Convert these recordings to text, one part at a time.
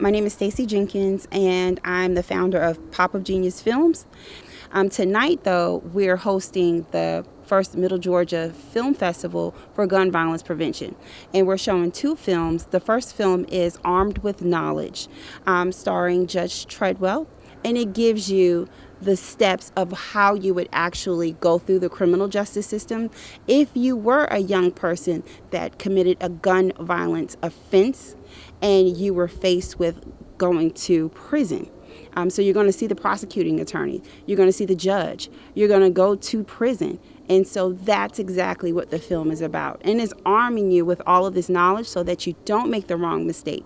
My name is Stacy Jenkins, and I'm the founder of Pop of Genius Films. Tonight, though, we're hosting the first Middle Georgia Film Festival for gun violence prevention. And we're showing two films. The first film is Armed with Knowledge, starring Judge Treadwell, and it gives you the steps of how you would actually go through the criminal justice system if you were a young person that committed a gun violence offense and you were faced with going to prison. So you're going to see the prosecuting attorney, you're going to see the judge, you're going to go to prison. And so that's exactly what the film is about. And it's arming you with all of this knowledge so that you don't make the wrong mistake.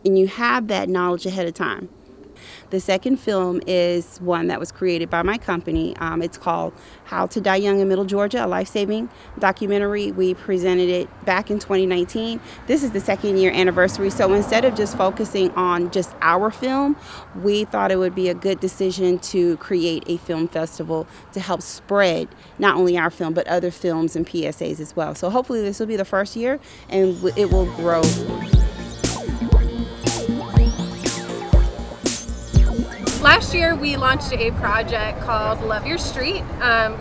And you have that knowledge ahead of time. The second film is one that was created by my company. It's called How to Die Young in Middle Georgia, a life-saving documentary. We presented it back in 2019. This is the second year anniversary. So instead of just focusing on just our film, we thought it would be a good decision to create a film festival to help spread not only our film, but other films and PSAs as well. So hopefully this will be the first year and it will grow. Last year, we launched a project called Love Your Street.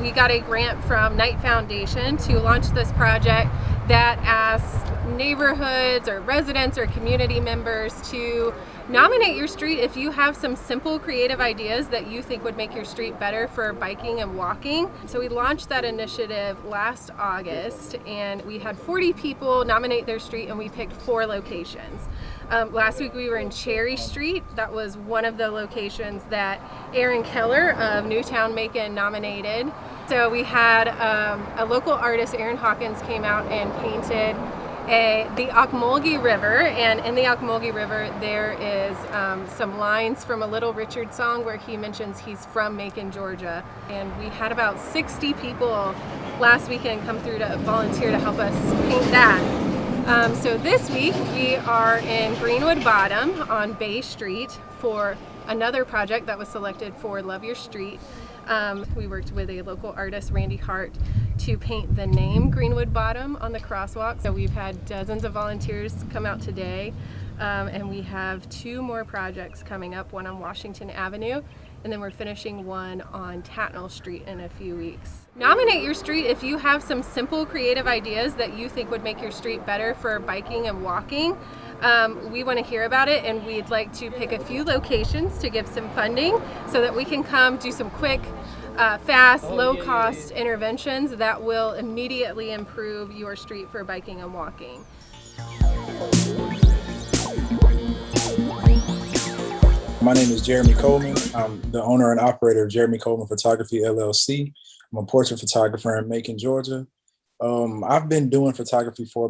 We got a grant from Knight Foundation to launch this project that asks neighborhoods or residents or community members to nominate your street if you have some simple creative ideas that you think would make your street better for biking and walking. So we launched that initiative last August, and we had 40 people nominate their street, and we picked 4 locations. Last week we were in Cherry Street. That was one of the locations that Aaron Keller of Newtown, Macon nominated. So we had a local artist, Aaron Hawkins, came out and painted the Ocmulgee River, and in the Ocmulgee River there is some lines from a Little Richard song where he mentions he's from Macon, Georgia. And we had about 60 people last weekend come through to volunteer to help us paint that. So this week we are in Greenwood Bottom on Bay Street for another project that was selected for Love Your Street. We worked with a local artist, Randy Hart, to paint the name Greenwood Bottom on the crosswalk. So we've had dozens of volunteers come out today, and we have 2 more projects coming up, one on Washington Avenue, and then we're finishing one on Tatnall Street in a few weeks. Nominate your street if you have some simple creative ideas that you think would make your street better for biking and walking. We want to hear about it, and we'd like to pick a few locations to give some funding so that we can come do some quick, fast, low-cost interventions that will immediately improve your street for biking and walking. My name is Jeremy Coleman. I'm the owner and operator of Jeremy Coleman Photography, LLC. I'm a portrait photographer in Macon, Georgia. I've been doing photography for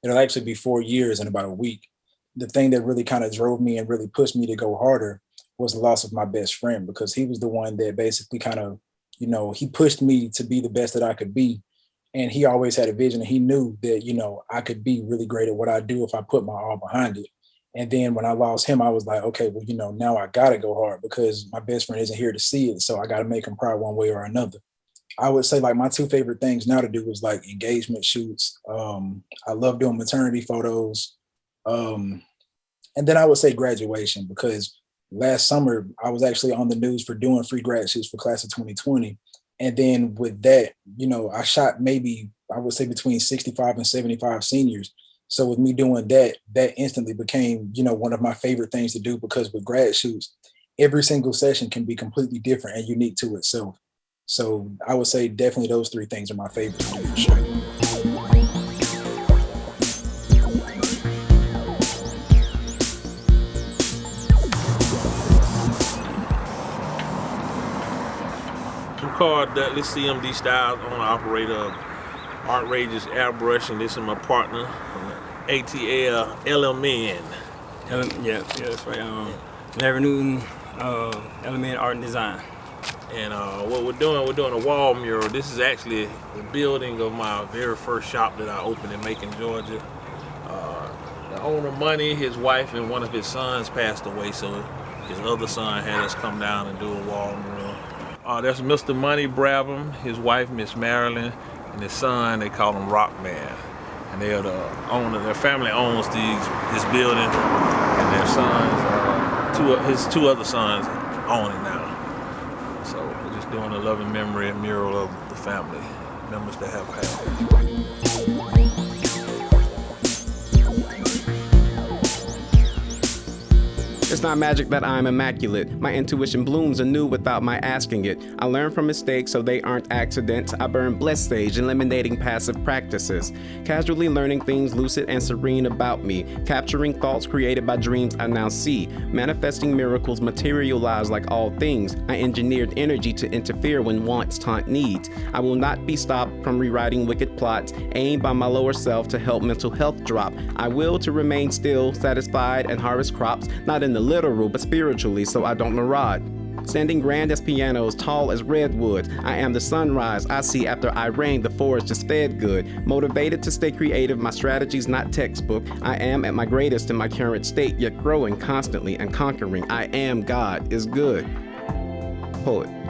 it'll actually be 4 years in about a week. The thing that really kind of drove me and really pushed me to go harder was the loss of my best friend, because he was the one that basically kind of, he pushed me to be the best that I could be. And he always had a vision, and he knew that, I could be really great at what I do if I put my all behind it. And then when I lost him, I was like, okay, well, now I got to go hard because my best friend isn't here to see it. So I got to make him proud one way or another. I would say my 2 favorite things now to do is engagement shoots. I love doing maternity photos. And then I would say graduation, because last summer I was actually on the news for doing free grad shoots for class of 2020. And then with that, I shot maybe, I would say between 65 and 75 seniors. So with me doing that, that instantly became, one of my favorite things to do, because with grad shoots, every single session can be completely different and unique to itself. So I would say definitely those 3 things are my favorites to do for sure. I'm called Dudley CMD Styles, owner operator of Outrageous Airbrush, and this is my partner, ATL LMN. Yeah, that's right. Larry Newton, LMN Art and Design. And what we're doing a wall mural. This is actually the building of my very first shop that I opened in Macon, Georgia. The owner, Money, his wife and one of his sons passed away, so his other son had us come down and do a wall mural. There's Mr. Money Brabham, his wife, Miss Marilyn, and his son, they call him Rockman. And they're the owner, their family owns this building, and and their sons, his two other sons own it now. So we're just doing a loving memory and mural of the family members that have passed. It's not magic that I'm immaculate. My intuition blooms anew without my asking it. I learn from mistakes so they aren't accidents. I burn blessed sage, eliminating passive practices. Casually learning things lucid and serene about me. Capturing thoughts created by dreams I now see. Manifesting miracles materialize like all things. I engineered energy to interfere when wants taunt needs. I will not be stopped from rewriting wicked plots, aimed by my lower self to help mental health drop. I will to remain still, satisfied, and harvest crops, not in the literal, but spiritually, so I don't maraud. Standing grand as pianos, tall as redwoods, I am the sunrise I see after I rang, the forest just fed good. Motivated to stay creative, my strategy's not textbook. I am at my greatest in my current state, yet growing constantly and conquering. I am God is good. Poet.